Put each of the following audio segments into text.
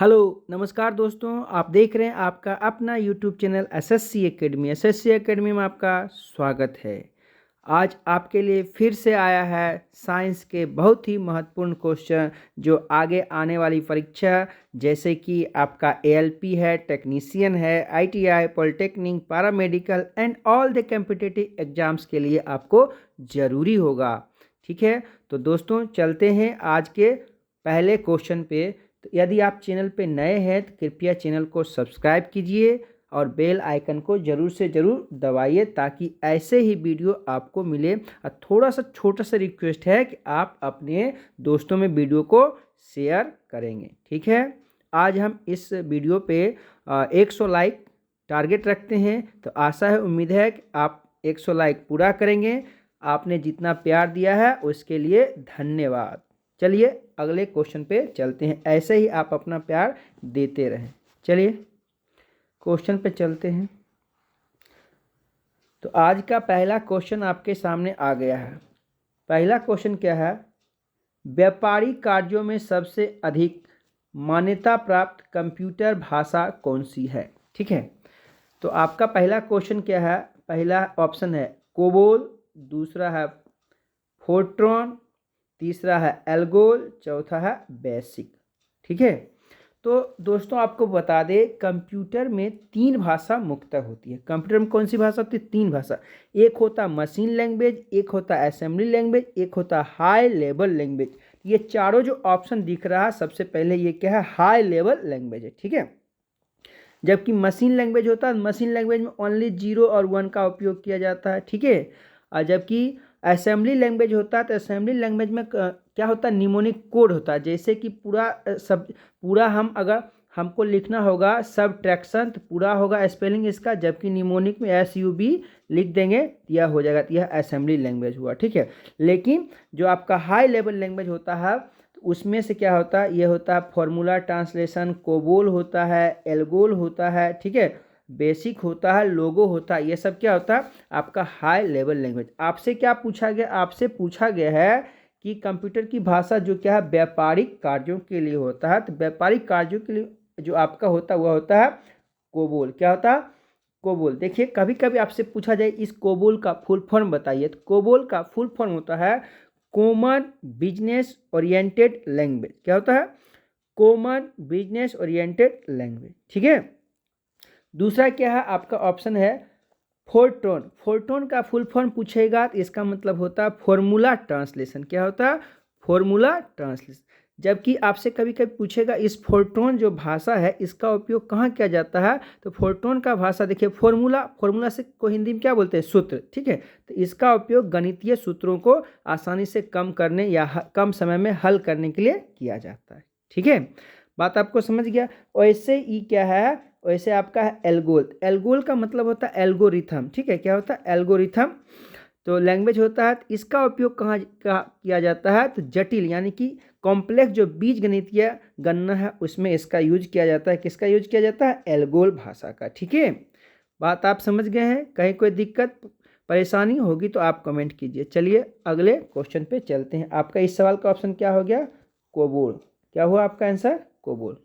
Hello नमस्कार दोस्तों, आप देख रहे हैं आपका अपना YouTube channel SSC academy. SSC academy में आपका स्वागत है। आज आपके लिए फिर से आया है साइंस के बहुत ही महत्वपूर्ण क्वेश्चन जो आगे आने वाली परीक्षा जैसे कि आपका एएलपी है, टेक्नीशियन है, ITI, polytechnic, paramedical and all the competitive exams के लिए आपको ज़रूरी होगा। ठीक है, तो दोस्तों चलते हैं आज के पहले क्वेश्चन पे। तो यदि आप चैनल पे नए हैं तो कृपया चैनल को सब्सक्राइब कीजिए और बेल आइकन को ज़रूर से ज़रूर दबाइए ताकि ऐसे ही वीडियो आपको मिले। और थोड़ा सा छोटा सा रिक्वेस्ट है कि आप अपने दोस्तों में वीडियो को शेयर करेंगे। ठीक है, आज हम इस वीडियो पे 100 लाइक टारगेट रखते हैं। तो आशा है, उम्मीद है कि आप 100 लाइक पूरा करेंगे। आपने जितना प्यार दिया है उसके लिए धन्यवाद। चलिए अगले क्वेश्चन पे चलते हैं, ऐसे ही आप अपना प्यार देते रहें। चलिए क्वेश्चन पे चलते हैं। तो आज का पहला क्वेश्चन आपके सामने आ गया है। पहला क्वेश्चन क्या है? व्यापारिक कार्यों में सबसे अधिक मान्यता प्राप्त कंप्यूटर भाषा कौन सी है? ठीक है, तो आपका पहला क्वेश्चन क्या है? पहला ऑप्शन है कोबोल, दूसरा है फोर्ट्रॉन, तीसरा है एल्गोल, चौथा है बेसिक। ठीक है, तो दोस्तों आपको बता दें कंप्यूटर में 3 भाषा मुख्यतः होती है। कंप्यूटर में कौन सी भाषा होती है? 3 भाषा। एक होता मशीन लैंग्वेज, एक होता असेंबली लैंग्वेज, एक होता हाई लेवल लैंग्वेज। ये चारों जो ऑप्शन दिख रहा है सबसे पहले ये क्या है? हाई लेवल लैंग्वेज है। ठीक है, जबकि मशीन लैंग्वेज होता है, मशीन लैंग्वेज में ओनली 0 और 1 का उपयोग किया जाता है। ठीक है, और जबकि असेंबली लैंग्वेज होता है तो असेंबली लैंग्वेज में क्या होता है? निमोनिक कोड होता है। जैसे कि पूरा हम अगर हमको लिखना होगा सब्ट्रैक्शन तो पूरा होगा स्पेलिंग इसका, जबकि निमोनिक में SUB लिख देंगे तो यह हो जाएगा। तो यह असेंबली लैंग्वेज हुआ। ठीक है, लेकिन जो आपका हाई लेवल लैंग्वेज होता है तो उसमें से क्या होता है? ये होता है फॉर्मूला ट्रांसलेशन, कोबोल होता है, एल्गोल होता है, ठीक है, बेसिक होता है, लोगो होता है। ये सब क्या होता है? आपका हाई लेवल लैंग्वेज। आपसे क्या पूछा गया? आपसे पूछा गया है कि कंप्यूटर की भाषा जो क्या है व्यापारिक कार्यों के लिए होता है, तो व्यापारिक कार्यों के लिए जो आपका होता है वह होता है कोबोल। क्या होता है? कोबोल। देखिए कभी कभी आपसे पूछा जाए इस कोबोल का फुल फॉर्म बताइए, तो कोबोल का फुल फॉर्म होता है कॉमन बिजनेस ओरिएंटेड लैंग्वेज। क्या होता है? Common business oriented language. ठीक है, दूसरा क्या है? आपका ऑप्शन है फोर्ट्रॉन। फोर्ट्रॉन का फुल फॉर्म पूछेगा तो इसका मतलब होता है फॉर्मूला ट्रांसलेशन। क्या होता है? Formula translation. जबकि आपसे कभी कभी पूछेगा इस फोर्ट्रॉन जो भाषा है इसका उपयोग कहाँ किया जाता है, तो फोर्ट्रॉन का भाषा देखिए फॉर्मूला से को हिंदी में क्या बोलते हैं? सूत्र। ठीक है, तो इसका उपयोग गणितीय सूत्रों को आसानी से कम करने या कम समय में हल करने के लिए किया जाता है। ठीक है, बात आपको समझ गया। वैसे ही क्या है? वैसे आपका है एल्गोल। एल्गोल का मतलब होता है एल्गोरिथम। ठीक है, क्या होता है? एल्गोरिथम। तो लैंग्वेज होता है, इसका उपयोग कहाँ किया जाता है? तो जटिल यानी कि कॉम्प्लेक्स जो बीज गणितीय गणना है उसमें इसका यूज किया जाता है। किसका यूज किया जाता है? एल्गोल भाषा का। ठीक है, बात आप समझ गए हैं। कहीं कोई दिक्कत परेशानी होगी तो आप कमेंट कीजिए। चलिए अगले क्वेश्चन पे चलते हैं। आपका इस सवाल का ऑप्शन क्या हो गया? कोबोल। क्या हुआ आपका आंसर? कोबोल।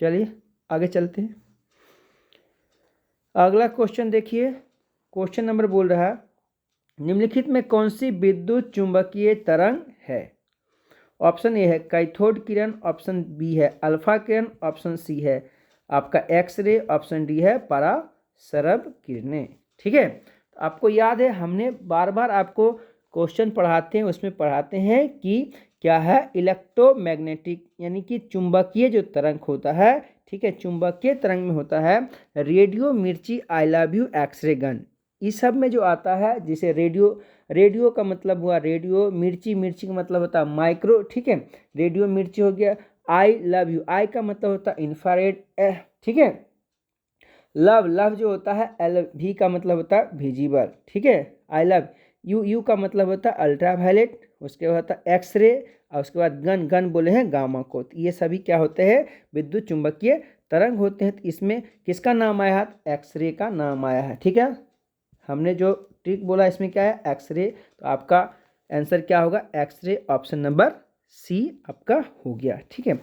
चलिए आगे चलते हैं। अगला क्वेश्चन देखिए, क्वेश्चन नंबर बोल रहा है निम्नलिखित में कौन सी विद्युत चुंबकीय तरंग है? ऑप्शन ए है कैथोड किरण, ऑप्शन बी है अल्फा किरण, ऑप्शन सी है आपका एक्सरे, ऑप्शन डी है परासरब किरणें। ठीक है, तो आपको याद है हमने बार बार आपको क्वेश्चन पढ़ाते हैं, उसमें पढ़ाते हैं कि क्या है इलेक्ट्रोमैग्नेटिक यानी कि चुंबकीय जो तरंग होता है। ठीक है, चुंबकीय तरंग में होता है Radio Mirchi, I love you, x-ray gun. इस सब में जो आता है जिसे रेडियो का मतलब हुआ रेडियो, मिर्ची का मतलब होता है माइक्रो। ठीक है, रेडियो मिर्ची हो गया। आई लव यू, आई का मतलब होता है इंफ्रारेड। ठीक है, लव जो होता है LV का मतलब होता है विजिबल। ठीक है, आई लव यू का मतलब होता है अल्ट्रावायलेट। उसके बाद होता है एक्सरे, और उसके बाद गन बोले हैं गामा को। तो ये सभी क्या होते हैं? विद्युत चुंबकीय तरंग होते हैं। तो इसमें किसका नाम आया है? एक्सरे का नाम आया है। ठीक है, हमने जो ट्रिक बोला इसमें क्या है? एक्सरे। तो आपका आंसर क्या होगा? एक्सरे, ऑप्शन नंबर सी आपका हो गया। ठीक है,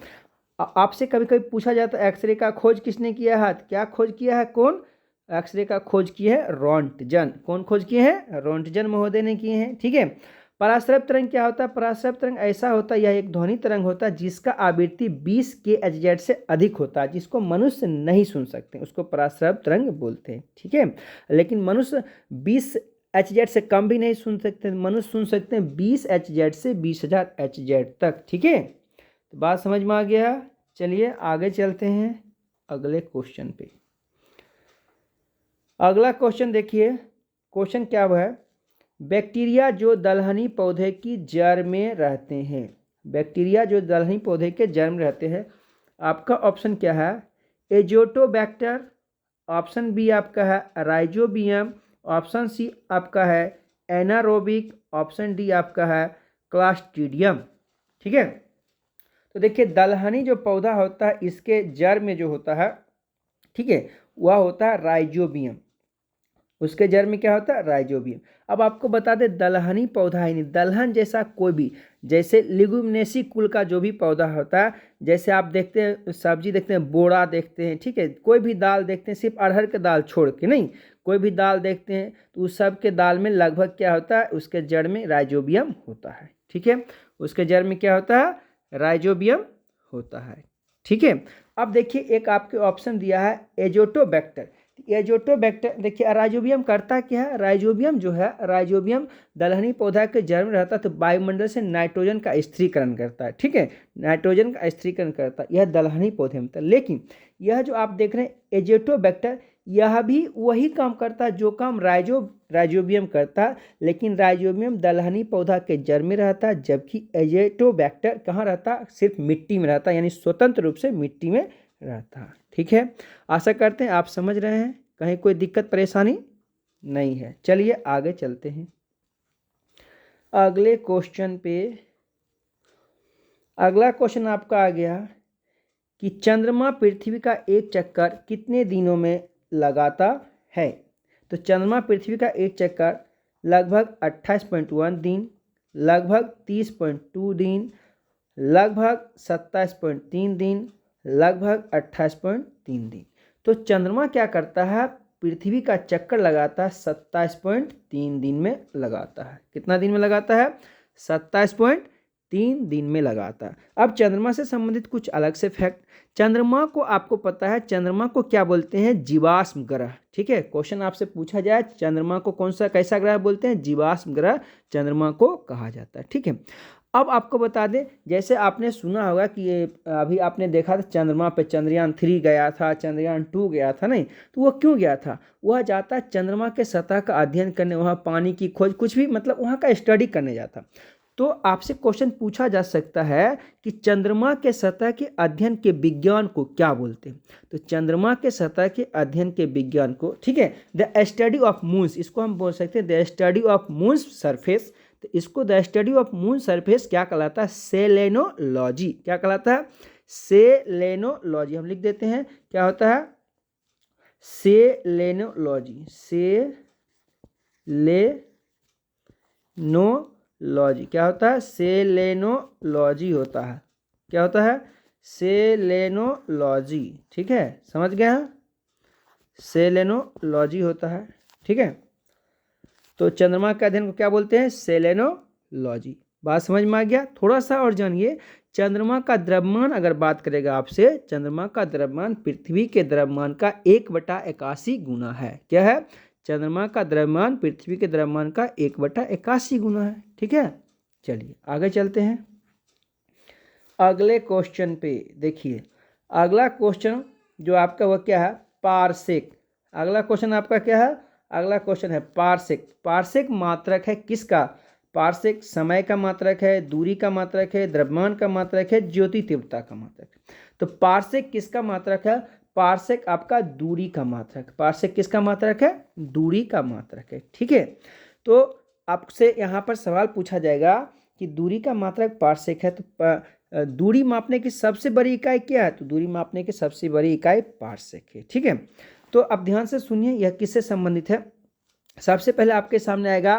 आपसे कभी कभी पूछा जाता है एक्सरे का खोज किसने किया है, क्या खोज किया है, कौन, एक्सरे का खोज किया है रोंटजन। कौन खोज किए हैं, रोंटजन महोदय ने किए हैं। ठीक है। पराश्रव्य तरंग क्या होता है, पराश्रव्य तरंग ऐसा होता है, यह एक ध्वनि तरंग होता है जिसका आवृत्ति 20 kHz से अधिक होता है, जिसको मनुष्य नहीं सुन सकते, उसको पराश्रव्य तरंग बोलते हैं। ठीक है। लेकिन मनुष्य 20 HZ से कम भी नहीं सुन सकते, मनुष्य सुन सकते हैं 20 HZ से 20,000 HZ तक। ठीक है। तो बात समझ में आ गया। चलिए आगे चलते हैं अगले क्वेश्चन पे। अगला क्वेश्चन देखिए, क्वेश्चन क्या है, बैक्टीरिया जो दलहनी पौधे की जड़ में रहते हैं, बैक्टीरिया जो दलहनी पौधे के जड़ में रहते हैं, आपका ऑप्शन क्या है, एजोटोबैक्टर, ऑप्शन बी आपका है राइजोबियम, ऑप्शन सी आपका है एनारोबिक, ऑप्शन डी आपका है क्लास्ट्रीडियम। ठीक है। तो देखिए दलहनी जो पौधा होता है इसके जड़ में जो होता है, ठीक है, वह होता है राइजोबियम, उसके जड़ में क्या होता है, राइजोबियम। अब आपको बता दें दलहनी पौधा ही नहीं, दलहन जैसा कोई भी, जैसे लिगुमिनेसी कुल का जो भी पौधा होता है, जैसे आप देखते हैं सब्जी देखते हैं बोड़ा देखते हैं, ठीक है, कोई भी दाल देखते हैं, सिर्फ अरहर के दाल छोड़ के नहीं, कोई भी दाल देखते हैं तो उस सब के दाल में लगभग क्या होता है, उसके जड़ में राइजोबियम होता है। ठीक है। उसके जड़ में क्या होता है, राइजोबियम होता है। ठीक है। अब देखिए एक आपके ऑप्शन दिया है एजोटोबैक्टर, एजोटोबैक्टर देखिए राइजोबियम करता क्या है, राइजोबियम जो है, राइजोबियम दलहनी पौधा के जड़ में रहता है तो वायुमंडल से नाइट्रोजन का स्थिरीकरण करता है। ठीक है। नाइट्रोजन का स्थिरीकरण करता है, यह दलहनी पौधे में था। लेकिन यह जो आप देख रहे हैं एजोटोबैक्टर, यह भी वही काम करता है जो काम राइजोबियम करता है, लेकिन राइजोबियम दलहनी पौधा के जड़ में रहता है, जबकि एजोटोबैक्टर कहाँ रहता है, सिर्फ मिट्टी में रहता है, यानी स्वतंत्र रूप से मिट्टी में रहता है। ठीक है। आशा करते हैं आप समझ रहे हैं, कहीं कोई दिक्कत परेशानी नहीं है। चलिए आगे चलते हैं अगले क्वेश्चन पे। अगला क्वेश्चन आपका आ गया कि चंद्रमा पृथ्वी का एक चक्कर कितने दिनों में लगाता है। तो चंद्रमा पृथ्वी का एक चक्कर लगभग 28.1 दिन, लगभग 30.2 दिन, लगभग 27.3 दिन, लगभग 28.3 दिन। तो चंद्रमा क्या करता है, पृथ्वी का चक्कर लगाता है 27.3 दिन में लगाता है। कितना दिन में लगाता है, 27.3 दिन में लगाता है। अब चंद्रमा से संबंधित कुछ अलग से फैक्ट, चंद्रमा को आपको पता है, चंद्रमा को क्या बोलते हैं, जीवाश्म ग्रह। ठीक है। क्वेश्चन आपसे पूछा जाए चंद्रमा को कौन सा कैसा ग्रह बोलते हैं, जीवाश्म ग्रह चंद्रमा को कहा जाता है। ठीक है। अब आपको बता दें, जैसे आपने सुना होगा कि ये अभी आपने देखा था चंद्रमा पे चंद्रयान 3 गया था, चंद्रयान 2 गया था, नहीं तो वह क्यों गया था, वह जाता है चंद्रमा के सतह का अध्ययन करने, वहाँ पानी की खोज, कुछ भी मतलब वहाँ का स्टडी करने जाता। तो आपसे क्वेश्चन पूछा जा सकता है कि चंद्रमा के सतह के अध्ययन के विज्ञान को क्या बोलते हैं। तो चंद्रमा के सतह के अध्ययन के विज्ञान को, ठीक है, द स्टडी ऑफ मून्स, इसको हम बोल सकते हैं the study of moons surface. तो इसको the study of moon surface क्या कहलाता है, सेलेनोलॉजी। क्या कहलाता है, सेलेनोलॉजी। हम लिख देते हैं क्या होता है, सेलेनोलॉजी, सेलेनोलॉजी क्या होता है, सेलेनोलॉजी होता है। क्या होता है, सेलेनोलॉजी। ठीक है, समझ गए हैं, सेलेनोलॉजी होता है। ठीक है। तो चंद्रमा के अध्ययन को क्या बोलते हैं, सेलेनोलॉजी। बात समझ में आ गया। थोड़ा सा और जानिए, चंद्रमा का द्रव्यमान अगर बात करेगा आपसे, चंद्रमा का द्रव्यमान पृथ्वी के द्रव्यमान का 1/81 गुना है। क्या है, चंद्रमा का द्रव्यमान पृथ्वी के द्रव्यमान का 1/81 गुना है। ठीक है। चलिए आगे चलते हैं अगले क्वेश्चन पे। देखिए अगला क्वेश्चन जो आपका वह क्या है, पारसेक। अगला क्वेश्चन आपका क्या है, अगला क्वेश्चन है पारसेक। पारसेक मात्रक है किसका, पारसेक समय का मात्रक है, दूरी का मात्रक है, द्रव्यमान का मात्रक है, ज्योति तीव्रता का मात्रक है। तो पारसेक किसका मात्रक है, पारसेक आपका दूरी का मात्रक। पारसेक किसका मात्रक है, दूरी का मात्रक है। ठीक है। तो आपसे यहाँ पर सवाल पूछा जाएगा कि दूरी का मात्रक पारसेक है, तो दूरी मापने की सबसे बड़ी इकाई क्या है, तो दूरी मापने की सबसे बड़ी इकाई पारसेक है। ठीक है। तो अब ध्यान से सुनिए यह किससे संबंधित है। सबसे पहले आपके सामने आएगा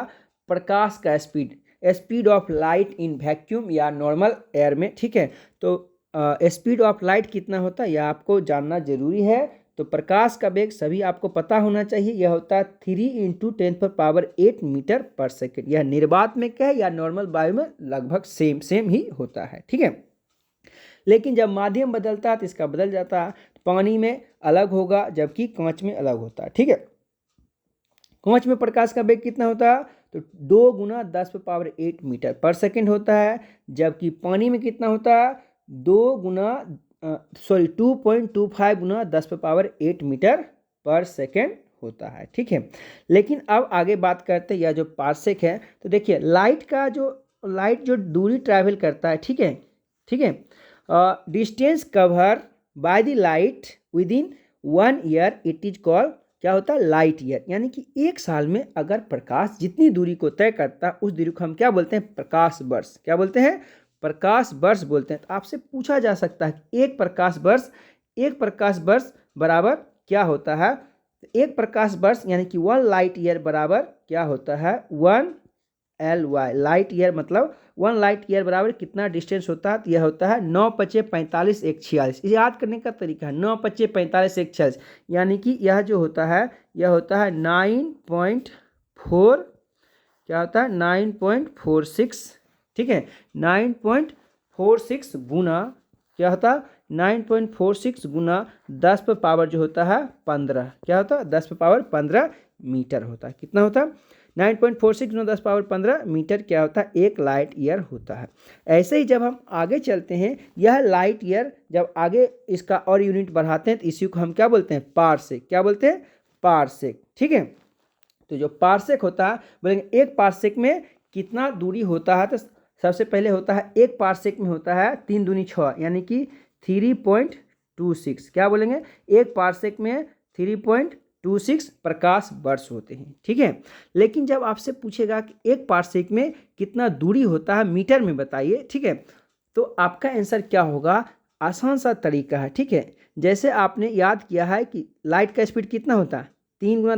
प्रकाश का speed, speed of light in vacuum या नॉर्मल एयर में। ठीक है। तो स्पीड ऑफ लाइट कितना होता है यह आपको जानना जरूरी है। तो प्रकाश का वेग सभी आपको पता होना चाहिए, यह होता है 3 × 10⁸ मीटर पर सेकेंड। यह निर्वात में क्या है या नॉर्मल वायु में लगभग सेम ही होता है, ठीक है। लेकिन जब माध्यम बदलता है तो इसका बदल जाता है, पानी में अलग होगा जबकि कांच में अलग होता है, ठीक है। कांच में प्रकाश का वेग कितना होता है तो 2 × 10⁸ मीटर पर सेकेंड होता है, जबकि पानी में कितना होता है 2.25 × 10⁸ मीटर पर सेकेंड होता है, ठीक है। लेकिन अब आगे बात करते हैं यह जो पार्सेक है, तो देखिए लाइट जो दूरी ट्रैवल करता है, ठीक है, distance cover by the light with in 1 year it is called क्या होता है लाइट ईयर। यानी कि एक साल में अगर प्रकाश जितनी दूरी को तय करता है उस दूरी को हम क्या बोलते हैं प्रकाश वर्ष। क्या बोलते हैं प्रकाश वर्ष बोलते हैं। तो आपसे पूछा जा सकता है कि एक प्रकाश वर्ष बराबर क्या होता है। एक प्रकाश वर्ष यानी कि 1 लाइट ईयर बराबर क्या होता है 1 LY। लाइट ईयर मतलब 1 लाइट ईयर बराबर कितना डिस्टेंस होता है तो यह होता है 9×5=45 = 146। इसे याद करने का तरीका है 9×5=45 = 146, यानी कि यह जो होता है यह होता है 9.4 क्या होता है 9.46, ठीक है। 9.46 गुना क्या होता है 9.46 गुना 10⁻⁻⁻ जो होता है 15 क्या होता है 10⁻⁻15 मीटर होता है। कितना होता है 9.46 गुना 10⁻15 मीटर क्या होता है 1 लाइट ईयर होता है। ऐसे ही जब हम आगे चलते हैं यह लाइट ईयर जब आगे इसका और यूनिट बढ़ाते हैं तो इसी को हम क्या बोलते हैं पारसेक। क्या बोलते हैं पारसेक, ठीक है। तो जो पारसेक होता है बोलेंगे एक पारसेक में कितना दूरी होता है, तो सबसे पहले होता है एक पारसेक में होता है 3 दूनी 6 यानी कि 3.26। क्या बोलेंगे एक पारसेक में 3.26 प्रकाश वर्ष होते हैं, ठीक है। लेकिन जब आपसे पूछेगा कि एक पारसेक में कितना दूरी होता है मीटर में बताइए, ठीक है, तो आपका आंसर क्या होगा आसान सा तरीका है, ठीक है। जैसे आपने याद किया है कि लाइट का स्पीड कितना होता है 3 ×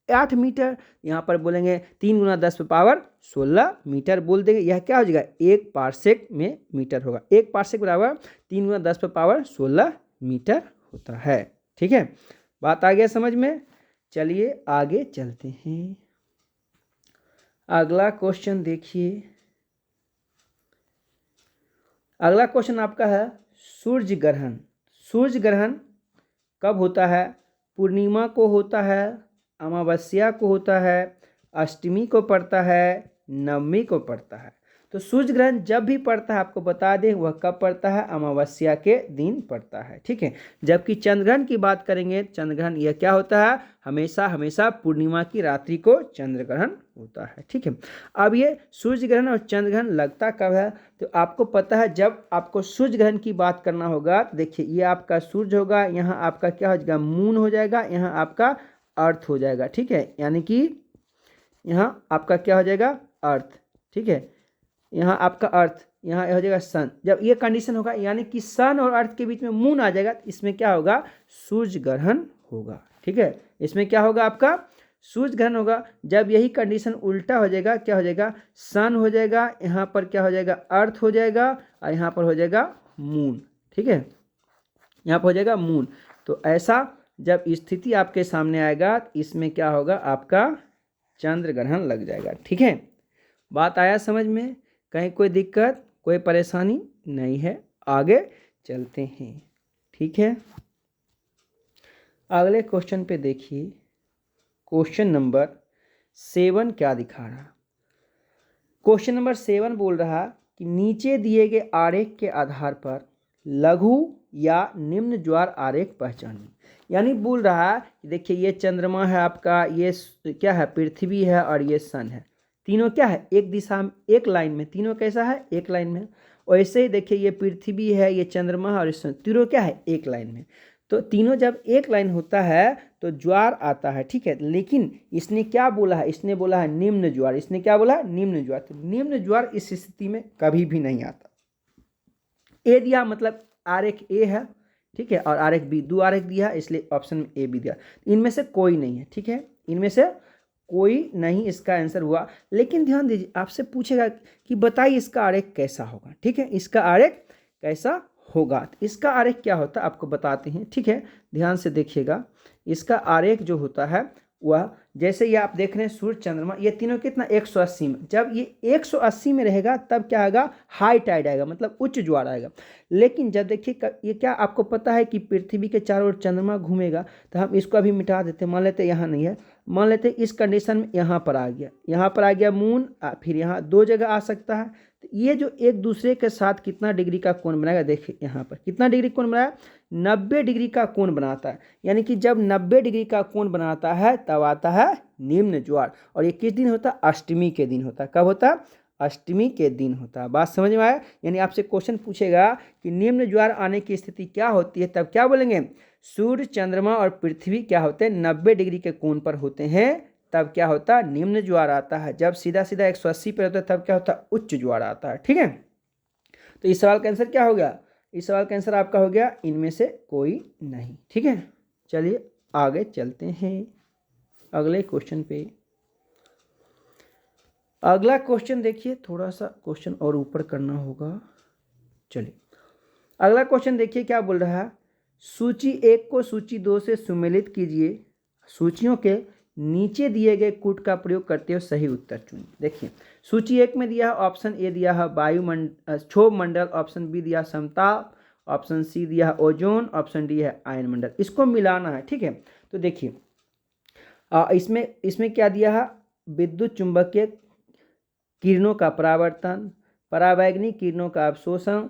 10⁸ मीटर, यहाँ पर बोलेंगे 3 × 10⁻16 मीटर बोल देंगे। यह क्या हो जाएगा एक पारसेक में मीटर होगा। एक पारसेक बराबर 3 × 10⁻16 मीटर होता है, ठीक है। बात आ गया समझ में। चलिए आगे चलते हैं। अगला क्वेश्चन देखिए। अगला क्वेश्चन आपका है सूर्य ग्रहण। सूर्य ग्रहण कब होता है पूर्णिमा को होता है, अमावस्या को होता है, अष्टमी को पड़ता है, नवमी को पड़ता है। तो सूर्य ग्रहण जब भी पड़ता है आपको बता दें वह कब पड़ता है अमावस्या के दिन पड़ता है, ठीक है। जबकि चंद्रग्रहण की बात करेंगे चंद्रग्रहण यह क्या होता है हमेशा पूर्णिमा की रात्रि को चंद्रग्रहण होता है, ठीक है। अब ये सूर्य ग्रहण और चंद्रग्रहण लगता कब है तो आपको पता है जब आपको सूर्य ग्रहण की बात करना होगा तो देखिए ये आपका सूर्य होगा, यहाँ आपका क्या हो जाएगा मून हो जाएगा, यहाँ आपका अर्थ हो जाएगा, ठीक है। यानी कि यहाँ आपका क्या हो जाएगा अर्थ, ठीक है, यहाँ आपका अर्थ, यहाँ हो जाएगा सन। जब ये कंडीशन होगा यानी कि सन और अर्थ के बीच में मून आ जाएगा इसमें क्या होगा सूर्य ग्रहण होगा, ठीक है। इसमें क्या होगा आपका सूर्य ग्रहण होगा। जब यही कंडीशन उल्टा हो जाएगा क्या हो जाएगा सन हो जाएगा, यहाँ पर क्या हो जाएगा अर्थ हो जाएगा और यहाँ पर हो जाएगा मून, ठीक है, यहाँ पर हो जाएगा मून। तो ऐसा जब स्थिति आपके सामने आएगा इसमें क्या होगा आपका चंद्र ग्रहण लग जाएगा, ठीक है। बात आया समझ में, कहीं कोई दिक्कत कोई परेशानी नहीं है। आगे चलते हैं, ठीक है। अगले क्वेश्चन पे देखिए क्वेश्चन नंबर 7 क्या दिखा रहा। क्वेश्चन नंबर 7 बोल रहा कि नीचे दिए गए आरेख के आधार पर लघु या निम्न ज्वार आरेख पहचानिए। यानी बोल रहा है कि देखिए ये चंद्रमा है आपका, ये क्या है पृथ्वी है और ये सन है, तीनों क्या है एक दिशा में एक लाइन में, तीनों कैसा है एक लाइन में। और ऐसे ही देखिए ये पृथ्वी है ये चंद्रमा है और ये तीनों क्या है एक लाइन में। तो तीनों जब एक लाइन होता है तो ज्वार आता है, ठीक है। लेकिन इसने क्या बोला है इसने बोला है निम्न ज्वार, इसने क्या बोला है निम्न ज्वार। तो निम्न ज्वार इस स्थिति में कभी भी नहीं आता। ए दिया मतलब आरेख ए है, ठीक है, और आरेख बी, दो आरेख दिया इसलिए ऑप्शन में ए बी दिया। इनमें से कोई नहीं है, ठीक है, इनमें से कोई नहीं इसका आंसर हुआ। लेकिन ध्यान दीजिए आपसे पूछेगा कि बताइए इसका आरेख कैसा होगा, ठीक है, इसका आरेख कैसा होगा। तो इसका आरेख क्या होता है आपको बताते हैं, ठीक है, ध्यान से देखिएगा। इसका आरेख जो होता है वह, जैसे ये आप देख रहे हैं सूर्य चंद्रमा, ये तीनों कितना 180 में, जब ये 180 में रहेगा तब क्या आएगा, हाई टाइड आएगा, मतलब उच्च ज्वार आएगा। लेकिन जब देखिए ये क्या आपको पता है कि पृथ्वी के चारों ओर चंद्रमा घूमेगा, तो हम इसको अभी मिटा देते हैं, मान लेते यहाँ नहीं है, मान लेते इस कंडीशन में यहाँ पर आ गया, यहाँ पर आ गया मून, फिर यहाँ दो जगह आ सकता है। तो ये जो एक दूसरे के साथ कितना डिग्री का कोण बनाएगा, देखिए यहाँ पर कितना डिग्री कोण बनाया, 90 डिग्री का कोण बनाता है। यानी कि जब 90 डिग्री का कोण बनाता है तब आता है निम्न ज्वार। और ये किस दिन होता है, अष्टमी के दिन होता है। कब होता है, अष्टमी के दिन होता है। बात समझ में आया। यानी आपसे क्वेश्चन पूछेगा कि निम्न ज्वार आने की स्थिति क्या होती है, तब क्या बोलेंगे, सूर्य चंद्रमा और पृथ्वी क्या होते हैं, 90 डिग्री के कोण पर होते हैं, तब क्या होता है, निम्न ज्वार आता है। जब सीधा सीधा 180 पर होता है तब क्या होता है, उच्च ज्वार आता है। ठीक है, तो इस सवाल का आंसर क्या हो गया, इस सवाल का आंसर आपका हो गया इनमें से कोई नहीं। ठीक है, चलिए आगे चलते हैं अगले क्वेश्चन पे। अगला क्वेश्चन देखिए, थोड़ा सा क्वेश्चन और ऊपर करना होगा। चलिए अगला क्वेश्चन देखिए क्या बोल रहा है, सूची 1 को सूची 2 से सुमेलित कीजिए, सूचियों के नीचे दिए गए कूट का प्रयोग करते हुए सही उत्तर चुनिए। देखिए सूची 1 में दिया है, ऑप्शन ए दिया है क्षोभ मंडल, ऑप्शन बी दिया समताप, ऑप्शन सी दिया है ओजोन, ऑप्शन डी है आयन मंडल। इसको मिलाना है। ठीक है, तो देखिए इसमें क्या दिया है, विद्युत चुंबकीय किरणों का परावर्तन, परावैंगनिक किरणों का अवशोषण,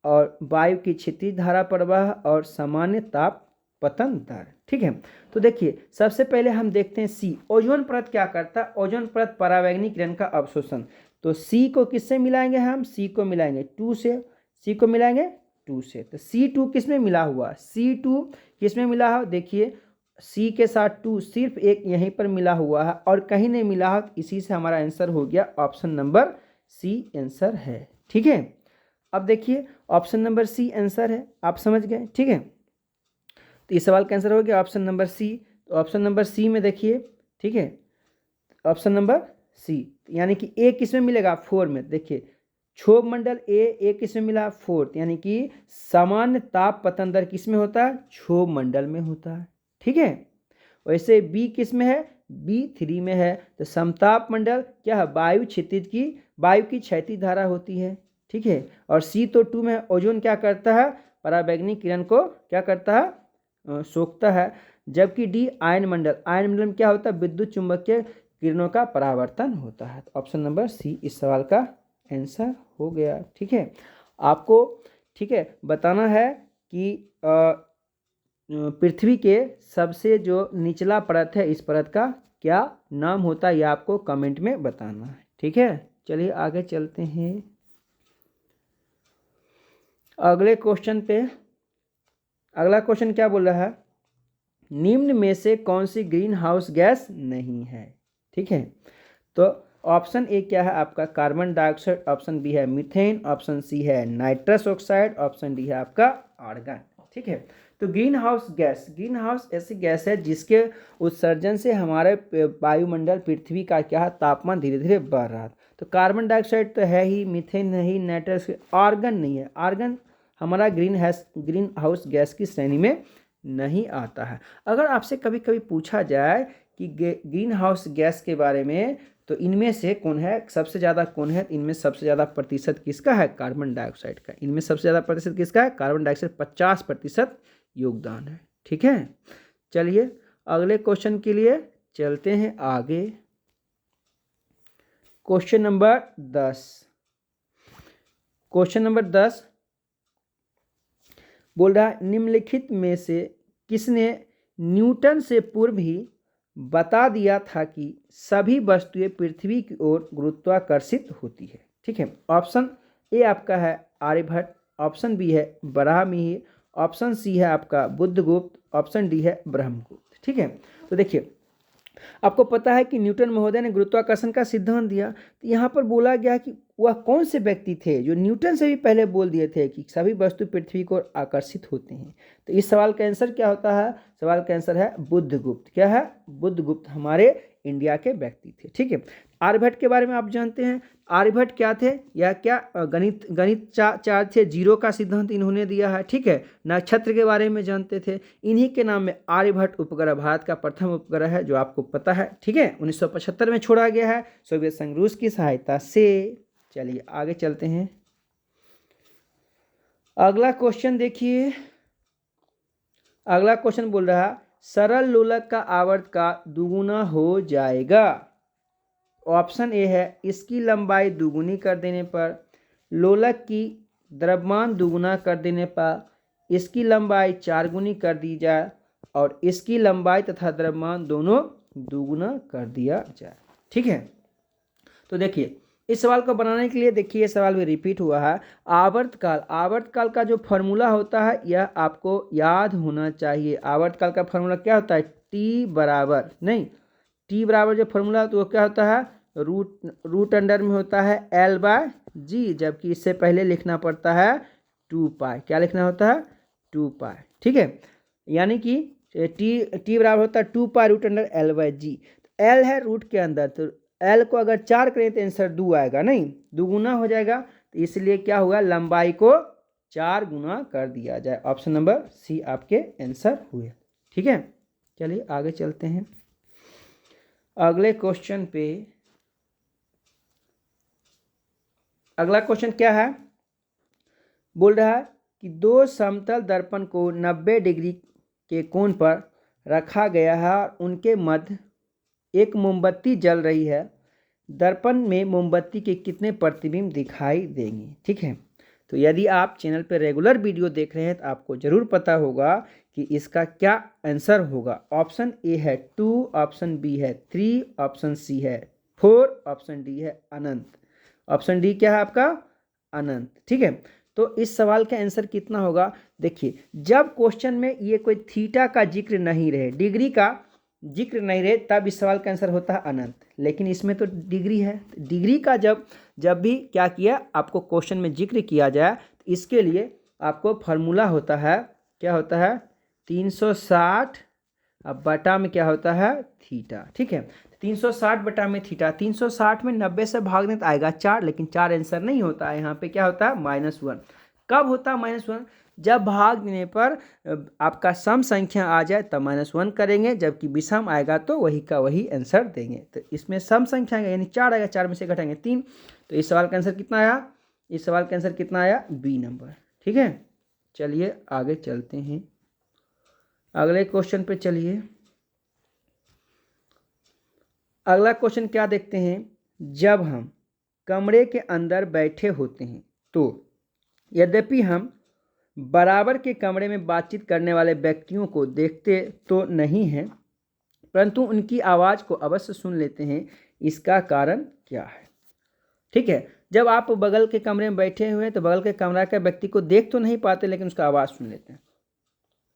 और वायु की क्षितिज धारा प्रवाह, और सामान्य ताप पतन दर। ठीक है, तो देखिए सबसे पहले हम देखते हैं सी, ओजोन परत क्या करता है, ओजोन परत परावैंगनिक किरण का अवशोषण। तो सी को किससे मिलाएंगे, हम सी को मिलाएंगे 2 से, सी को मिलाएंगे 2 से। तो C2 किस में मिला हुआ, C2 किस में मिला है, देखिए सी के साथ 2 सिर्फ एक यहीं पर मिला हुआ है और कहीं नहीं मिला है, इसी से हमारा आंसर हो गया ऑप्शन नंबर सी आंसर है। ठीक है, अब देखिए ऑप्शन नंबर सी आंसर है, आप समझ गए। ठीक है, तो इस सवाल का आंसर हो गया ऑप्शन नंबर सी। तो ऑप्शन नंबर सी में देखिए, ठीक है, ऑप्शन नंबर सी, यानी कि ए किस में मिलेगा, 4 में। देखिए क्षोभ मंडल ए किस में मिला, 4, यानी कि सामान्य ताप पतन दर किस में होता है, क्षोभ मंडल में होता है। ठीक है, वैसे बी किस में है, बी 3 में है। तो समताप मंडल क्या है, वायु की क्षैतिज धारा होती है। ठीक है, और सी तो 2 में है। ओजोन क्या करता है, परावैंगनिक किरण को क्या करता है, सोखता है। जबकि डी आयन मंडल में क्या होता है, विद्युत चुंबकीय किरणों का परावर्तन होता है। तो ऑप्शन नंबर सी इस सवाल का आंसर हो गया। ठीक है, आपको ठीक है बताना है कि पृथ्वी के सबसे जो निचला परत है, इस परत का क्या नाम होता है, यह आपको कमेंट में बताना है। ठीक है, चलिए आगे चलते हैं अगले क्वेश्चन पे। अगला क्वेश्चन क्या बोल रहा है, निम्न में से कौन सी ग्रीन हाउस गैस नहीं है। ठीक है, तो ऑप्शन ए क्या है आपका, कार्बन डाइऑक्साइड, ऑप्शन बी है मीथेन, ऑप्शन सी है नाइट्रस ऑक्साइड, ऑप्शन डी है आपका आर्गन। ठीक है, तो ग्रीन हाउस ऐसी गैस है जिसके उत्सर्जन से हमारे वायुमंडल पृथ्वी का क्या तापमान धीरे धीरे बढ़ रहा है। तो कार्बन डाइऑक्साइड तो है ही, मीथेन नहीं, नाइट्रस, आर्गन नहीं है। आर्गन हमारा ग्रीन हाउस गैस की श्रेणी में नहीं आता है। अगर आपसे कभी कभी पूछा जाए कि ग्रीन हाउस गैस के बारे में, तो इनमें से कौन है सबसे ज़्यादा, कौन है, इनमें सबसे ज़्यादा प्रतिशत किसका है, कार्बन डाइऑक्साइड का। इनमें सबसे ज़्यादा प्रतिशत किसका है, कार्बन डाइऑक्साइड, 50% योगदान है। ठीक है, चलिए अगले क्वेश्चन के लिए चलते हैं आगे। क्वेश्चन नंबर 10 बोल रहा है, निम्नलिखित में से किसने न्यूटन से पूर्व ही बता दिया था कि सभी वस्तुएं पृथ्वी की ओर गुरुत्वाकर्षित होती है। ठीक है, ऑप्शन ए आपका है आर्यभट्ट, ऑप्शन बी है बराहमिहिर, ऑप्शन सी है आपका बुद्धगुप्त, ऑप्शन डी है ब्रह्मगुप्त। ठीक है, तो देखिए आपको पता है कि न्यूटन महोदय ने गुरुत्वाकर्षण का सिद्धांत दिया। तो यहाँ पर बोला गया कि वह कौन से व्यक्ति थे जो न्यूटन से भी पहले बोल दिए थे कि सभी वस्तु पृथ्वी को आकर्षित होते हैं। तो इस सवाल का आंसर क्या होता है, सवाल का आंसर है बुद्धगुप्त। क्या है, बुद्धगुप्त हमारे इंडिया के व्यक्ति थे। ठीक है, आर्यभट्ट के बारे में आप जानते हैं। आर्यभट्ट क्या थे, या क्या गणित चार्ज थे, जीरो का सिद्धांत इन्होंने दिया है, ठीक है। नक्षत्र के बारे में जानते थे। इन्हीं के नाम में आर्यभट्ट उपग्रह भारत का प्रथम उपग्रह है, जो आपको पता है, ठीक है। 1975 में छोड़ा गया है सोवियत संघ रूस की सहायता से। चलिए आगे चलते हैं। अगला क्वेश्चन देखिए। अगला क्वेश्चन बोल रहा है सरल लोलक का आवर्तकाल दुगुना हो जाएगा। ऑप्शन ए है इसकी लंबाई दुगुनी कर देने पर, लोलक की द्रव्यमान दुगुना कर देने पर, इसकी लंबाई 4 गुनी कर दी जाए, और इसकी लंबाई तथा द्रव्यमान दोनों दुगुना कर दिया जाए, ठीक है। तो देखिए इस सवाल को बनाने के लिए देखिए ये सवाल भी रिपीट हुआ है। आवर्तकाल का जो फॉर्मूला होता है यह आपको याद होना चाहिए। आवर्तकाल का फॉर्मूला क्या होता है, टी बराबर जो फॉर्मूला तो वो क्या होता है, रूट अंडर में होता है L/G, जबकि इससे पहले लिखना पड़ता है 2π। क्या लिखना होता है, 2π, ठीक है। यानी कि टी बराबर होता है 2π रूट अंडर L/G। L है रूट के अंदर, तो L को अगर 4 करें तो आंसर 2 आएगा, नहीं दुगुना हो जाएगा, तो इसलिए क्या हुआ, लंबाई को 4 गुना कर दिया जाए। ऑप्शन नंबर सी आपके आंसर हुए, ठीक है। चलिए आगे चलते हैं अगले क्वेश्चन पे। अगला क्वेश्चन क्या है, बोल रहा है कि दो समतल दर्पण को 90 डिग्री के कोण पर रखा गया है और उनके मध्य एक मोमबत्ती जल रही है। दर्पण में मोमबत्ती के कितने प्रतिबिंब दिखाई देंगे, ठीक है। तो यदि आप चैनल पर रेगुलर वीडियो देख रहे हैं तो आपको जरूर पता होगा कि इसका क्या आंसर होगा। ऑप्शन ए है 2, ऑप्शन बी है 3, ऑप्शन सी है 4, ऑप्शन डी है अनंत। ऑप्शन डी क्या है आपका, अनंत, ठीक है। तो इस सवाल का आंसर कितना होगा, देखिए जब क्वेश्चन में ये कोई थीटा का जिक्र नहीं रहे, डिग्री का जिक्र नहीं रहे, तब इस सवाल का आंसर होता है अनंत। लेकिन इसमें तो डिग्री है, डिग्री का जब भी क्या किया आपको क्वेश्चन में जिक्र किया जाए, तो इसके लिए आपको फार्मूला होता है, क्या होता है 360 अब बटा में क्या होता है थीटा, ठीक है। 360 बटा में थीटा, 360 में 90 से भागने तो आएगा 4, लेकिन 4 आंसर नहीं होता है, यहाँ पे क्या होता है -1। कब होता है -1, जब भाग देने पर आपका सम संख्या आ जाए तब -1 करेंगे, जबकि विषम आएगा तो वही का वही आंसर देंगे। तो इसमें सम संख्या आएगा, यानी 4 आएगा, 4 में से घटाएंगे 3। तो इस सवाल का आंसर कितना आया, इस सवाल का आंसर कितना आया, बी नंबर, ठीक है। चलिए आगे चलते हैं अगले क्वेश्चन पे। चलिए अगला क्वेश्चन क्या देखते हैं, जब हम कमरे के अंदर बैठे होते हैं तो यद्यपि हम बराबर के कमरे में बातचीत करने वाले व्यक्तियों को देखते तो नहीं हैं, परंतु उनकी आवाज़ को अवश्य सुन लेते हैं, इसका कारण क्या है, ठीक है। जब आप बगल के कमरे में बैठे हुए हैं तो बगल के कमरा के व्यक्ति को देख तो नहीं पाते, लेकिन उसका आवाज़ सुन लेते हैं।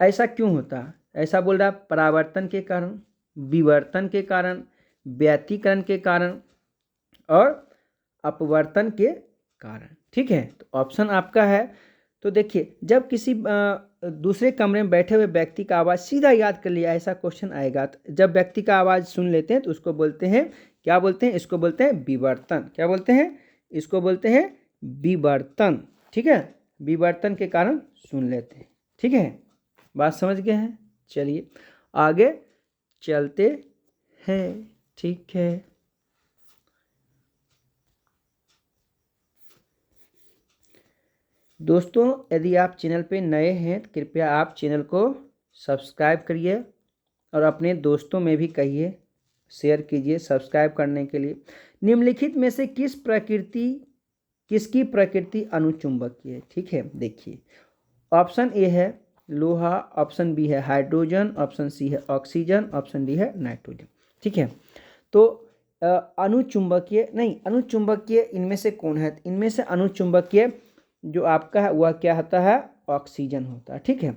ऐसा क्यों होता है, ऐसा बोल रहा है परावर्तन के कारण, विवर्तन के कारण, व्यतिकरण के कारण और अपवर्तन के कारण, ठीक है। तो ऑप्शन आपका है। तो देखिए जब किसी दूसरे कमरे में बैठे हुए व्यक्ति का आवाज़ सीधा याद कर लिया, ऐसा क्वेश्चन आएगा, तो जब व्यक्ति का आवाज़ सुन लेते हैं तो उसको बोलते हैं, क्या बोलते हैं, इसको बोलते हैं विवर्तन। क्या बोलते हैं, इसको बोलते हैं विवर्तन, ठीक है। विवर्तन के कारण सुन लेते हैं, ठीक है। बात समझ गए हैं। चलिए आगे चलते हैं, ठीक है। दोस्तों यदि आप चैनल पे नए हैं तो कृपया आप चैनल को सब्सक्राइब करिए और अपने दोस्तों में भी कहिए, शेयर कीजिए सब्सक्राइब करने के लिए। निम्नलिखित में से किसकी प्रकृति अनुचुंबकीय है, ठीक है। देखिए ऑप्शन ए है लोहा, ऑप्शन बी है हाइड्रोजन, ऑप्शन सी है ऑक्सीजन, ऑप्शन डी है नाइट्रोजन, ठीक है। तो अनुचुंबकीय इनमें से कौन है, इनमें से अनुचुंबकीय जो आपका है वह क्या होता है, ऑक्सीजन होता है, ठीक है।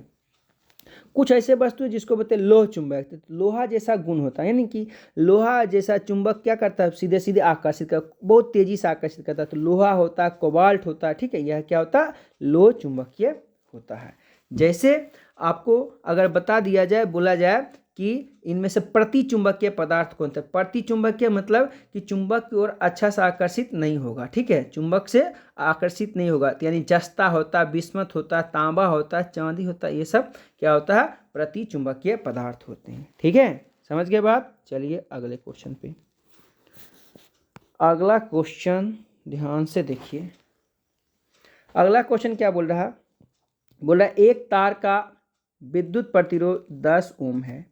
कुछ ऐसे वस्तु जिसको बोलते हैं लोह चुंबक, तो लोहा जैसा गुण होता है, यानी कि लोहा जैसा चुंबक क्या करता है, सीधे सीधे आकर्षित करता, बहुत तेजी से आकर्षित करता है। तो लोहा होता है, कोबाल्ट होता है, ठीक है। यह क्या होता है, लोह चुंबकीय होता है। जैसे आपको अगर बता दिया जाए, बोला जाए कि इनमें से प्रतिचुंबकीय पदार्थ कौन सा। प्रतिचुंबकीय मतलब कि चुंबक की ओर अच्छा से आकर्षित नहीं होगा, ठीक है, चुंबक से आकर्षित नहीं होगा। तो यानी जस्ता होता है, बिस्मथ होता है, तांबा होता है, चांदी होता है, ये सब क्या होता है, प्रतिचुंबकीय पदार्थ होते हैं, ठीक है, समझ गए बात। चलिए अगले क्वेश्चन पे। अगला क्वेश्चन ध्यान से देखिए। अगला क्वेश्चन क्या बोल रहा है, बोल रहा है एक तार का विद्युत प्रतिरोध 10 ओम है,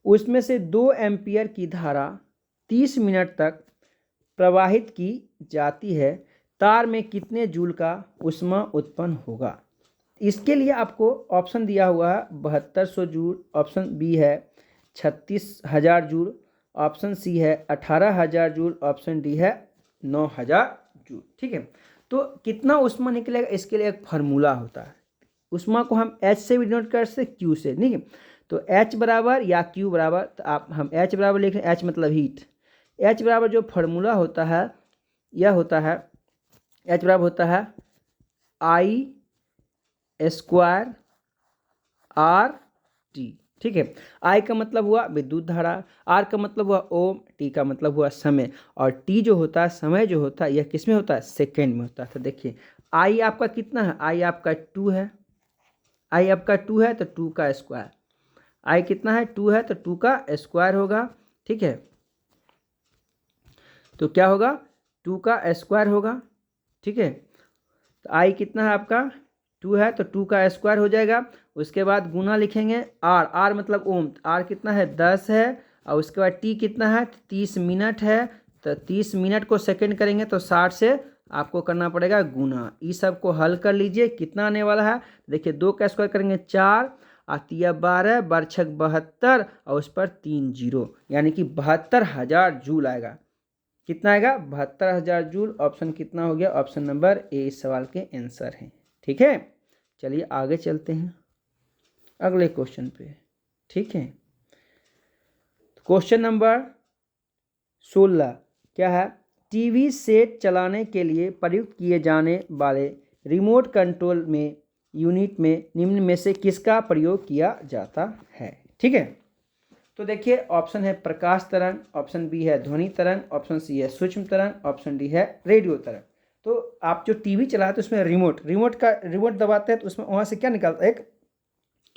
उसमें से 2 एम्पियर की धारा 30 मिनट तक प्रवाहित की जाती है, तार में कितने जूल का ऊष्मा उत्पन्न होगा। इसके लिए आपको ऑप्शन दिया हुआ है 7200 जूल, ऑप्शन बी है 36,000 जूल, ऑप्शन सी है 18,000 जूल, ऑप्शन डी है 9,000 जूल, ठीक है। तो कितना ऊष्मा निकलेगा, इसके लिए एक फार्मूला होता है। ऊष्मा को हम H से भी डिनोट कर सकते, Q से, ठीक है। तो H बराबर या Q बराबर, तो हम H बराबर लिख रहे हैं, H मतलब हीट। H बराबर जो फार्मूला होता है यह होता है, H बराबर होता है I स्क्वायर R T, ठीक है। I का मतलब हुआ विद्युत धारा, R का मतलब हुआ ओम, T का मतलब हुआ समय, और T जो होता है, समय जो होता है, यह किस में होता है, सेकेंड में होता है। तो देखिए I आपका कितना है, I आपका 2 है, I आपका 2 है तो 2 का स्क्वायर, I कितना है, 2 है तो 2 का स्क्वायर होगा, ठीक है। तो क्या होगा, 2 का स्क्वायर होगा, ठीक है। तो I कितना है आपका, 2 है तो 2 का स्क्वायर हो जाएगा। उसके बाद गुना लिखेंगे R, R मतलब ओम, R कितना है 10 है, और उसके बाद T कितना है 30 मिनट है, तो 30 मिनट को सेकंड करेंगे तो 60 से आपको करना पड़ेगा गुना। इस सब को हल कर लीजिए, कितना आने वाला है, देखिए 2 का स्क्वायर करेंगे 4, आतिया 12, बरछक 72, और उस पर 3 जीरो, यानी कि 72,000 जूल आएगा। कितना आएगा, 72,000 जूल। ऑप्शन कितना हो गया, ऑप्शन नंबर ए इस सवाल के आंसर हैं, ठीक है। चलिए आगे चलते हैं अगले क्वेश्चन पे, ठीक है। क्वेश्चन नंबर 16 क्या है, टीवी सेट चलाने के लिए प्रयुक्त किए जाने वाले रिमोट कंट्रोल में यूनिट में निम्न में से किसका प्रयोग किया जाता है, ठीक है। तो देखिए ऑप्शन है प्रकाश तरंग, ऑप्शन बी है ध्वनि तरंग, ऑप्शन सी है सूक्ष्म तरंग, ऑप्शन डी है रेडियो तरंग। तो आप जो टीवी चलाते हैं उसमें रिमोट दबाते हैं तो उसमें वहाँ से क्या निकलता है, एक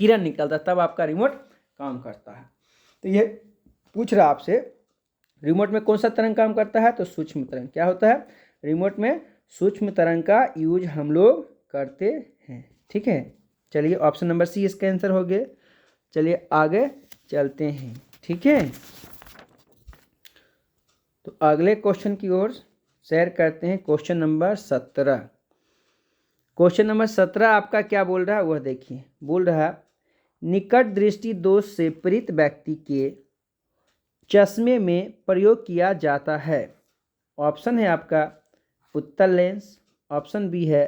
किरण निकलता है, तब आपका रिमोट काम करता है। तो ये पूछ रहा आपसे रिमोट में कौन सा तरंग काम करता है, तो सूक्ष्म तरंग। क्या होता है, रिमोट में सूक्ष्म तरंग का यूज हम लोग करते हैं, ठीक है। चलिए ऑप्शन नंबर सी इसका आंसर हो गया। चलिए आगे चलते हैं, ठीक है। तो अगले क्वेश्चन की ओर शेयर करते हैं, क्वेश्चन नंबर 17। क्वेश्चन नंबर 17 आपका क्या बोल रहा है वह देखिए, बोल रहा है निकट दृष्टि दोष से पीड़ित व्यक्ति के चश्मे में प्रयोग किया जाता है। ऑप्शन है आपका उत्तल लेंस, ऑप्शन बी है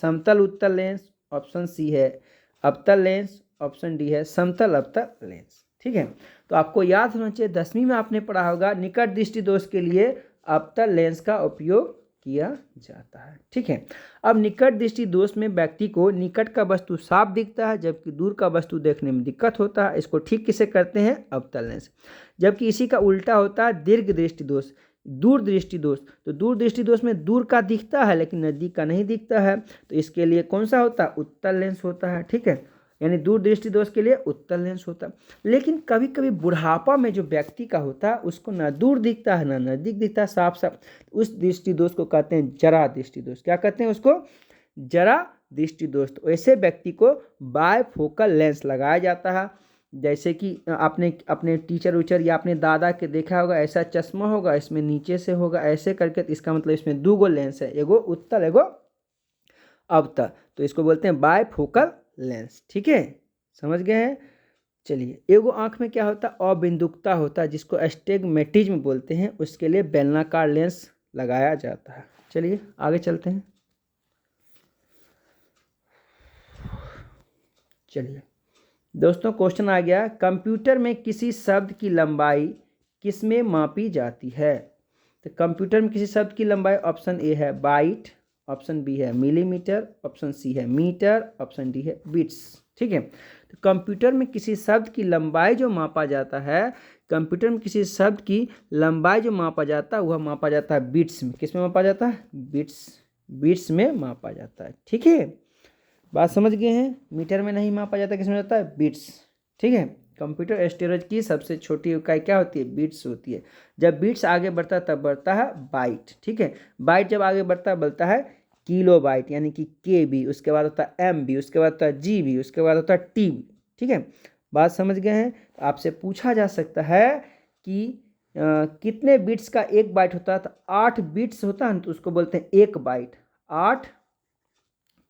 समतल उत्तल लेंस, ऑप्शन सी है अवतल लेंस, ऑप्शन डी है समतल अवतल लेंस, ठीक है। तो आपको याद होना चाहिए 10वीं में आपने पढ़ा होगा निकट दृष्टि दोष के लिए अवतल लेंस का उपयोग किया जाता है, ठीक है। अब निकट दृष्टि दोष में व्यक्ति को निकट का वस्तु साफ दिखता है, जबकि दूर का वस्तु देखने में दिक्कत होता है। इसको ठीक किसे करते हैं, अवतल लेंस। जबकि इसी का उल्टा होता है दीर्घ दृष्टि दोष, दूर दृष्टि दोष। तो दूर दृष्टि दोष में दूर का दिखता है लेकिन नज़दीक का नहीं दिखता है, तो इसके लिए कौन सा होता है, उत्तल लेंस होता है, ठीक है। यानी दूर दृष्टि दोष के लिए उत्तल लेंस होता है। लेकिन कभी कभी बुढ़ापा में जो व्यक्ति का होता है उसको ना दूर दिखता है ना नज़दीक दिखता है साफ साफ, उस दृष्टि दोष को कहते हैं जरा दृष्टि दोष। क्या कहते हैं उसको, जरा दृष्टि दोष। तो ऐसे व्यक्ति को बायफोकल लेंस लगाया जाता है। जैसे कि आपने अपने टीचर उचर या अपने दादा के देखा होगा, ऐसा चश्मा होगा, इसमें नीचे से होगा ऐसे करके, तो इसका मतलब इसमें 2 गो लेंस है, एगो उत्तल एगो अवतल। तो इसको बोलते हैं बायफोकल लेंस, ठीक है, समझ गए हैं। चलिए एगो आंख में क्या होता है, अबिंदुकता होता है, जिसको एस्टिग्मेटिज्म बोलते हैं, उसके लिए बेलनाकार लेंस लगाया जाता है। चलिए आगे चलते हैं। चलिए दोस्तों क्वेश्चन आ गया, कंप्यूटर में किसी शब्द की लंबाई किसमें मापी जाती है। तो कंप्यूटर में किसी शब्द की लंबाई, ऑप्शन ए है बाइट, ऑप्शन बी है मिलीमीटर, ऑप्शन सी है मीटर, ऑप्शन डी है बिट्स। ठीक है, तो कंप्यूटर में किसी शब्द की लंबाई जो मापा जाता है, कंप्यूटर में किसी शब्द की लंबाई जो मापा जाता है वह मापा जाता है बिट्स में। किस में मापा जाता है? बिट्स में मापा जाता है। ठीक है, बात समझ गए हैं? मीटर में नहीं मापा जाता, किस में जाता है? बिट्स। ठीक है, कंप्यूटर स्टोरेज की सबसे छोटी इकाई क्या होती है? बिट्स होती है। जब बिट्स आगे बढ़ता है तब बढ़ता है बाइट। ठीक है, बाइट जब आगे बढ़ता है बढ़ता है किलो बाइट यानी कि KB, उसके बाद होता है MB, उसके बाद होता है GB, उसके बाद होता है TB। ठीक है, बात समझ गए हैं? तो आपसे पूछा जा सकता है कि कितने बिट्स का एक बाइट होता है, तो 8 बिट्स होता है ना, तो उसको बोलते हैं एक बाइट।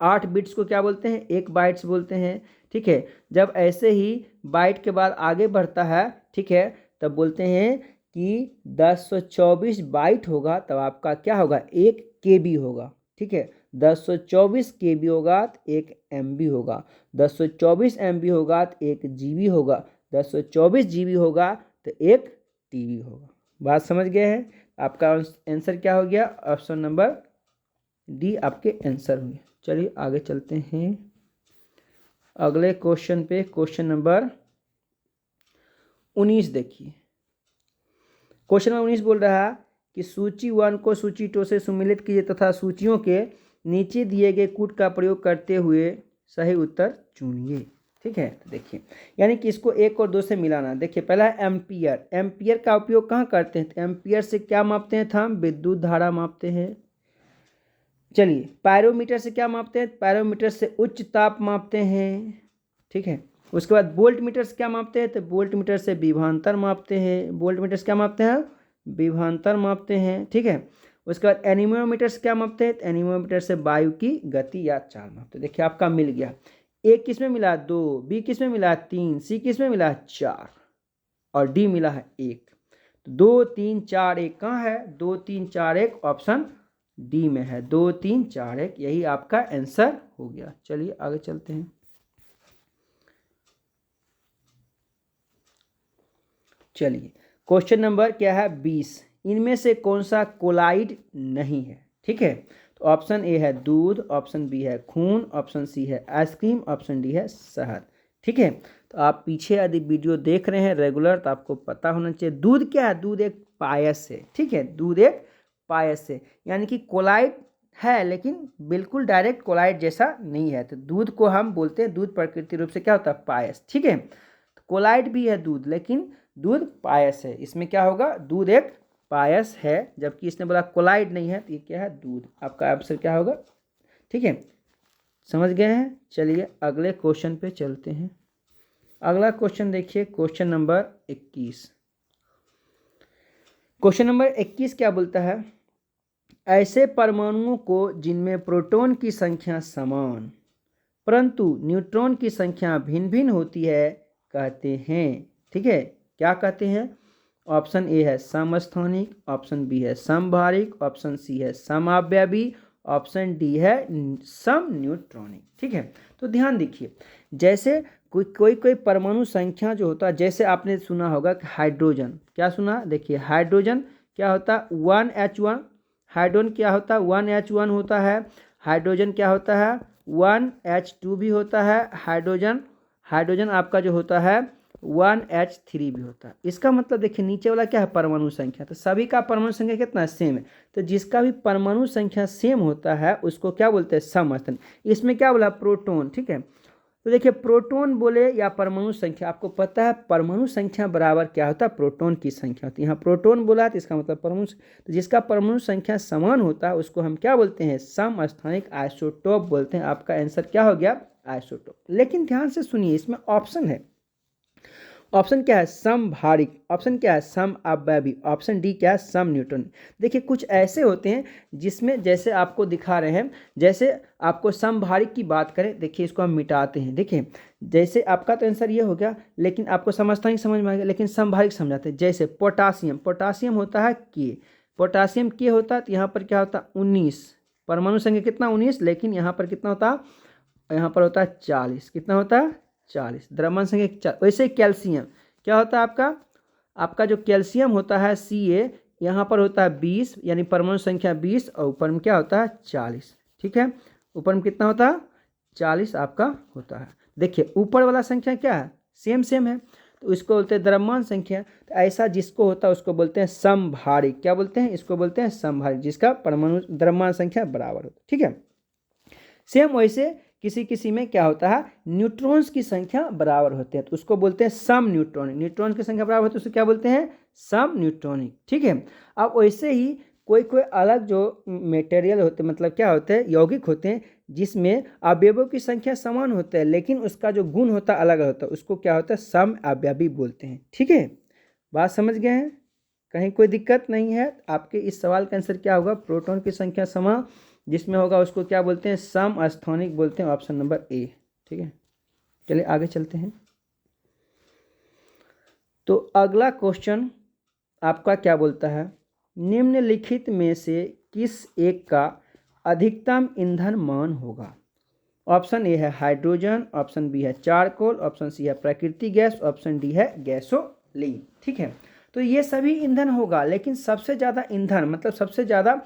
8 बिट्स को क्या बोलते हैं? एक बाइट्स बोलते हैं। ठीक है, जब ऐसे ही बाइट के बाद आगे बढ़ता है, ठीक है, तब बोलते हैं कि 1024 बाइट होगा, तब आपका क्या होगा? एक KB होगा। ठीक है, 1024 KB होगा तो एक MB होगा, 1024 MB होगा तो एक GB होगा, 1024 GB होगा तो एक TB होगा। बात समझ गए हैं? आपका आंसर क्या हो गया? ऑप्शन नंबर डी आपके आंसर होंगे। चलिए आगे चलते हैं अगले क्वेश्चन पे। क्वेश्चन नंबर 19 देखिए। क्वेश्चन नंबर 19 बोल रहा है कि सूची 1 को सूची 2 से सुमिलित कीजिए तथा सूचियों के नीचे दिए गए कूट का प्रयोग करते हुए सही उत्तर चुनिए। ठीक है, तो देखिए यानी कि इसको 1 और 2 से मिलाना। देखिए पहला है एम्पियर। एम्पियर का उपयोग कहाँ करते हैं? तो एम्पियर से क्या मापते हैं? हम विद्युत धारा मापते हैं। चलिए, पायरोमीटर से क्या मापते हैं? पायरोमीटर से उच्च ताप मापते हैं। ठीक है, उसके बाद वोल्ट मीटर से क्या मापते हैं? तो वोल्ट मीटर से विभवांतर मापते हैं। वोल्ट मीटर से क्या मापते हैं? विभवांतर मापते हैं। ठीक है, उसके बाद एनीमोमीटर से क्या मापते हैं? तो एनीमोमीटर से वायु की गति या चाल मापते हैं। देखिए आपका मिल गया। ए किस में मिला? 2, बी किस में मिला? 3, सी किस में मिला? 4 और डी मिला है 1। तो 2 3 4 1 कहाँ है? 2 3 4 1 ऑप्शन डी में है। 2 3 4 1 यही आपका आंसर हो गया। चलिए आगे चलते हैं। चलिए क्वेश्चन नंबर क्या है? 20। इनमें से कौन सा कोलाइड नहीं है? ठीक है, तो ऑप्शन ए है दूध, ऑप्शन बी है खून, ऑप्शन सी है आइसक्रीम, ऑप्शन डी है शहद। ठीक है, तो आप पीछे यदि वीडियो देख रहे हैं रेगुलर तो आपको पता होना चाहिए दूध क्या है? दूध एक पायस है। ठीक है, दूध एक पायस है, यानी कि कोलाइड है लेकिन बिल्कुल डायरेक्ट कोलाइड जैसा नहीं है। तो दूध को हम बोलते हैं, दूध प्रकृति रूप से क्या होता है? पायस। ठीक है, तो कोलाइड भी है दूध, लेकिन दूध पायस है। इसमें क्या होगा? दूध एक पायस है, जबकि इसने बोला कोलाइड नहीं है, तो ये क्या है? दूध। आपका आंसर क्या होगा? ठीक है, समझ गए हैं? चलिए अगले क्वेश्चन पे चलते हैं। अगला क्वेश्चन देखिए, क्वेश्चन नंबर 21। क्वेश्चन नंबर 21 क्या बोलता है? ऐसे परमाणुओं को जिनमें प्रोटॉन की संख्या समान परंतु न्यूट्रॉन की संख्या भिन्न भिन्न होती है कहते हैं। ठीक है, क्या कहते हैं? ऑप्शन ए है समस्थानिक, ऑप्शन बी है समभारिक, ऑप्शन सी है समावयवी, ऑप्शन डी है सम न्यूट्रॉनिक। ठीक है, तो ध्यान देखिए, जैसे कोई परमाणु संख्या जो होता है, जैसे आपने सुना होगा कि हाइड्रोजन, क्या सुना? देखिए हाइड्रोजन क्या होता है? 1H1। हाइड्रोजन क्या होता है? 1H1 होता है। हाइड्रोजन क्या होता है? 1H2 भी होता है। हाइड्रोजन आपका जो होता है 1H3 भी होता है। इसका मतलब देखिए नीचे वाला क्या है? परमाणु संख्या। तो सभी का परमाणु संख्या कितना है? सेम है। तो जिसका भी परमाणु संख्या सेम होता है उसको क्या बोलते हैं? समस्थानिक। इसमें क्या बोला? प्रोटॉन। ठीक है, तो देखिए प्रोटॉन बोले या परमाणु संख्या, आपको पता है परमाणु संख्या बराबर क्या होता है? प्रोटॉन की संख्या होती है। यहाँ प्रोटॉन बोला तो इसका मतलब परमाणु, तो जिसका परमाणु संख्या समान होता है उसको हम क्या बोलते हैं? समस्थानिक आइसोटोप बोलते हैं। आपका आंसर क्या हो गया? आइसोटोप। लेकिन ध्यान से सुनिए, इसमें ऑप्शन है। ऑप्शन क्या है? समभारिक, ऑप्शन क्या है? समअवयवी, ऑप्शन डी क्या है? सम न्यूट्रॉन। देखिए कुछ ऐसे होते हैं जिसमें जैसे आपको दिखा रहे हैं, जैसे आपको समभारिक की बात करें, देखिए इसको हम मिटाते हैं। देखिए जैसे आपका तो आंसर ये हो गया, लेकिन आपको समस्थानिक समझ में आ गया, लेकिन समभारिक समझाते हैं। जैसे पोटासियम, पोटासियम होता है के, पोटासियम के होता है, तो यहाँ पर क्या होता है? 19, परमाणु संख्या कितना? 19, लेकिन यहाँ पर कितना होता है? यहाँ पर होता है 40। कितना होता है? 40। द्रव्यमान संख्या 4। वैसे कैल्शियम क्या होता है आपका जो कैल्शियम होता है Ca, यहाँ पर होता है 20, यानी परमाणु संख्या 20 और ऊपर में क्या होता है? 40। ठीक है, ऊपर में कितना होता है 40 आपका होता है। देखिए ऊपर वाला संख्या क्या है, सेम सेम है, तो इसको बोलते हैं द्रव्यमान संख्या। तो ऐसा जिसको होता है उसको बोलते हैं समभारी। क्या बोलते हैं, इसको बोलते हैं समभारी, जिसका परमाणु द्रव्यमान संख्या बराबर होता है। ठीक है, सेम वैसे किसी किसी में क्या होता है, न्यूट्रॉन्स की संख्या बराबर होते हैं, तो उसको बोलते हैं सम न्यूट्रॉनिक। न्यूट्रॉन की संख्या बराबर होती है उसको क्या बोलते हैं, सम न्यूट्रॉनिक। ठीक है, अब वैसे ही कोई कोई अलग जो मटेरियल होते हैं, मतलब क्या होते हैं, यौगिक होते हैं, जिसमें अवयवों की संख्या समान होता है लेकिन उसका जो गुण होता है अलग होता है, उसको क्या होता है, सम अवयवी बोलते हैं। ठीक है, बात समझ गए हैं, कहीं कोई दिक्कत नहीं है। आपके इस सवाल का आंसर क्या होगा, प्रोटॉन की संख्या समान जिसमें होगा उसको क्या बोलते हैं, सम स्थानिक बोलते हैं, ऑप्शन नंबर ए। ठीक है, चलिए आगे चलते हैं। तो अगला क्वेश्चन आपका क्या बोलता है, निम्नलिखित में से किस एक का अधिकतम ईंधन मान होगा। ऑप्शन ए है हाइड्रोजन, ऑप्शन बी है चारकोल, ऑप्शन सी है प्राकृतिक गैस, ऑप्शन डी है गैसोलीन। ठीक है, तो ये सभी ईंधन होगा, लेकिन सबसे ज़्यादा ईंधन मतलब सबसे ज़्यादा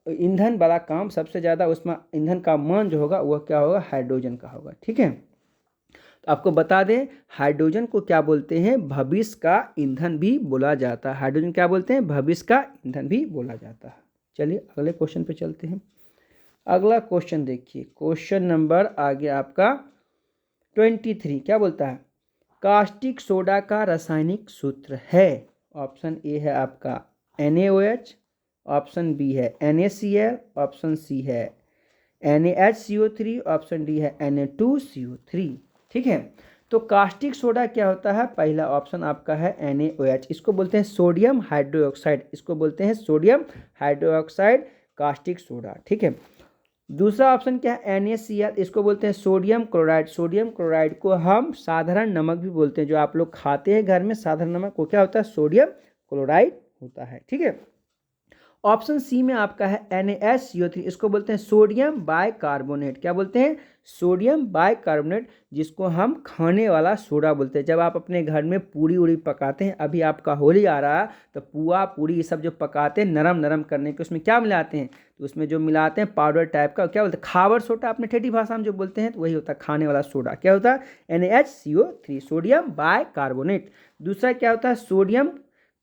ईंधन वाला काम, सबसे ज़्यादा उसमें ईंधन का मान जो होगा वह क्या होगा, हाइड्रोजन का होगा। ठीक है, तो आपको बता दें हाइड्रोजन को क्या बोलते हैं, भविष्य का ईंधन भी बोला जाता है। हाइड्रोजन क्या बोलते हैं, भविष्य का ईंधन भी बोला जाता है। चलिए अगले क्वेश्चन पे चलते हैं। अगला क्वेश्चन देखिए, क्वेश्चन नंबर आ गया आपका 23। क्या बोलता है, कास्टिक सोडा का रासायनिक सूत्र है। ऑप्शन ए है आपका NaOH, ऑप्शन बी है NaCl, ऑप्शन सी है NaHCO3, ऑप्शन डी है Na2CO3। ठीक है, तो कास्टिक सोडा क्या होता है, पहला ऑप्शन आपका है NaOH, इसको बोलते हैं सोडियम हाइड्रोक्साइड, इसको बोलते हैं सोडियम हाइड्रोक्साइड कास्टिक सोडा। ठीक है, दूसरा ऑप्शन क्या है NaCl, इसको बोलते हैं सोडियम क्लोराइड। सोडियम क्लोराइड को हम साधारण नमक भी बोलते हैं, जो आप लोग खाते हैं घर में साधारण नमक, को क्या होता है, सोडियम क्लोराइड होता है। ठीक है, ऑप्शन सी में आपका है NaCO3, इसको बोलते हैं सोडियम बाइकार्बोनेट। क्या बोलते हैं, सोडियम बाइकार्बोनेट, जिसको हम खाने वाला सोडा बोलते हैं। जब आप अपने घर में पूरी उड़ी पकाते हैं, अभी आपका होली आ रहा है तो पुआ पूरी ये सब जो पकाते हैं नरम नरम करने के, उसमें क्या मिलाते हैं, तो उसमें जो मिलाते हैं पाउडर टाइप का, क्या बोलते हैं, खाबर सोडा अपने ठेठी भाषा में जो बोलते हैं, तो वही होता है खाने वाला सोडा। क्या होता है, NaCO3 सोडियम बाइकार्बोनेट। दूसरा क्या होता है, सोडियम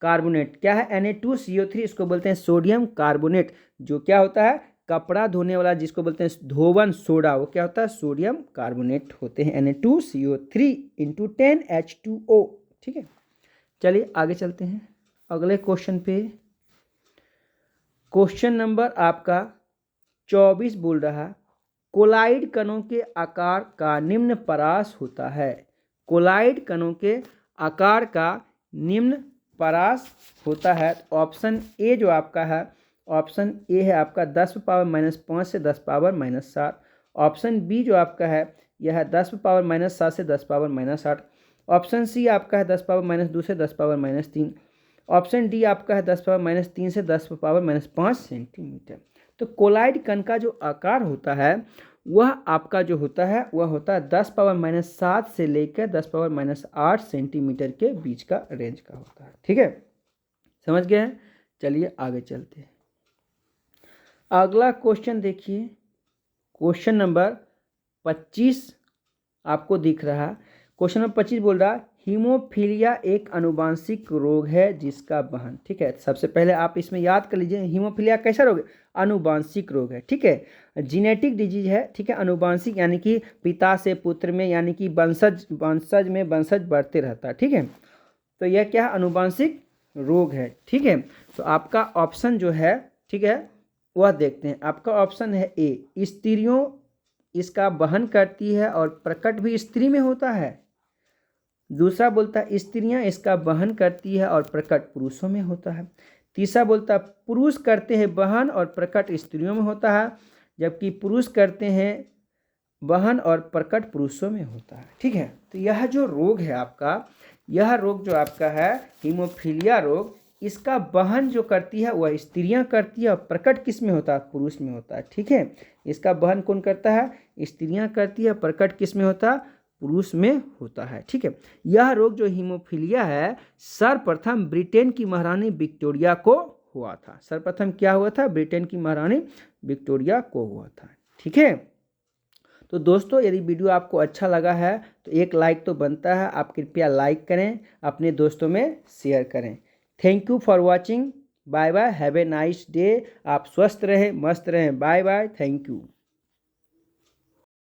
कार्बोनेट, क्या है Na2CO3, इसको बोलते हैं सोडियम कार्बोनेट। जो क्या होता है, कपड़ा धोने वाला जिसको बोलते हैं धोवन सोडा, वो क्या होता है, सोडियम कार्बोनेट होते हैं, Na2CO3 × 10H2O। ठीक है, चलिए आगे चलते हैं अगले क्वेश्चन पे। क्वेश्चन नंबर आपका 24 बोल रहा है, कोलाइड कणों के आकार का निम्न परास होता है। कोलाइड कणों के आकार का निम्न परास होता है। ऑप्शन ए जो आपका है, ऑप्शन ए है आपका 10⁻⁻5 से 10⁻⁻7। ऑप्शन बी जो आपका है यह है 10⁻⁻7 से 10⁻⁻8। ऑप्शन सी आपका है 10⁻⁻2 से 10⁻⁻3। ऑप्शन डी आपका है 10⁻⁻3 से 10⁻⁻5 सेंटीमीटर। तो कोलाइड कण का जो आकार होता है वह आपका जो होता है वह होता है 10⁻⁻7 से लेकर 10⁻⁻8 सेंटीमीटर के बीच का रेंज का होता है। ठीक है, समझ गए हैं, चलिए आगे चलते हैं। अगला क्वेश्चन देखिए, क्वेश्चन नंबर 25 आपको दिख रहा है। क्वेश्चन नंबर 25 बोल रहा है, हीमोफीलिया एक अनुवांशिक रोग है जिसका वहन। ठीक है, सबसे पहले आप इसमें याद कर लीजिए हीमोफीलिया कैसा रोग है, अनुवांशिक रोग है। ठीक है, जीनेटिक डिजीज है। ठीक है, अनुवांशिक यानी कि पिता से पुत्र में, यानी कि वंशज में वंशज बढ़ते रहता है। ठीक है, तो यह क्या है, अनुवांशिक रोग है। ठीक है, तो आपका ऑप्शन जो है, ठीक है, वह देखते हैं। आपका ऑप्शन है ए, स्त्रियों इसका वहन करती है और प्रकट भी स्त्री में होता है। दूसरा बोलता है स्त्रियां इसका वहन करती है और प्रकट पुरुषों में होता है। तीसरा बोलता है पुरुष करते हैं वहन और प्रकट स्त्रियों में होता है, जबकि पुरुष करते हैं वहन और प्रकट पुरुषों में होता है। ठीक है, तो यह जो रोग है आपका, यह रोग जो आपका है हीमोफीलिया रोग, इसका वहन जो करती है वह स्त्रियां करती है और प्रकट किस में होता है, पुरुष में होता है। ठीक है, इसका वहन कौन करता है, स्त्रियां करती है, प्रकट किस में होता है, पुरुष में होता है। ठीक है, यह रोग जो हीमोफीलिया है सर्वप्रथम ब्रिटेन की महारानी विक्टोरिया को हुआ था। सर्वप्रथम क्या हुआ था? ब्रिटेन की महारानी विक्टोरिया को हुआ था। ठीक है, तो दोस्तों यदि वीडियो आपको अच्छा लगा है तो एक लाइक तो बनता है, आप कृपया लाइक करें, अपने दोस्तों में शेयर करें। Thank you for watching. Bye bye, have a nice day. आप स्वस्थ रहें, मस्त रहें। Bye bye, thank you.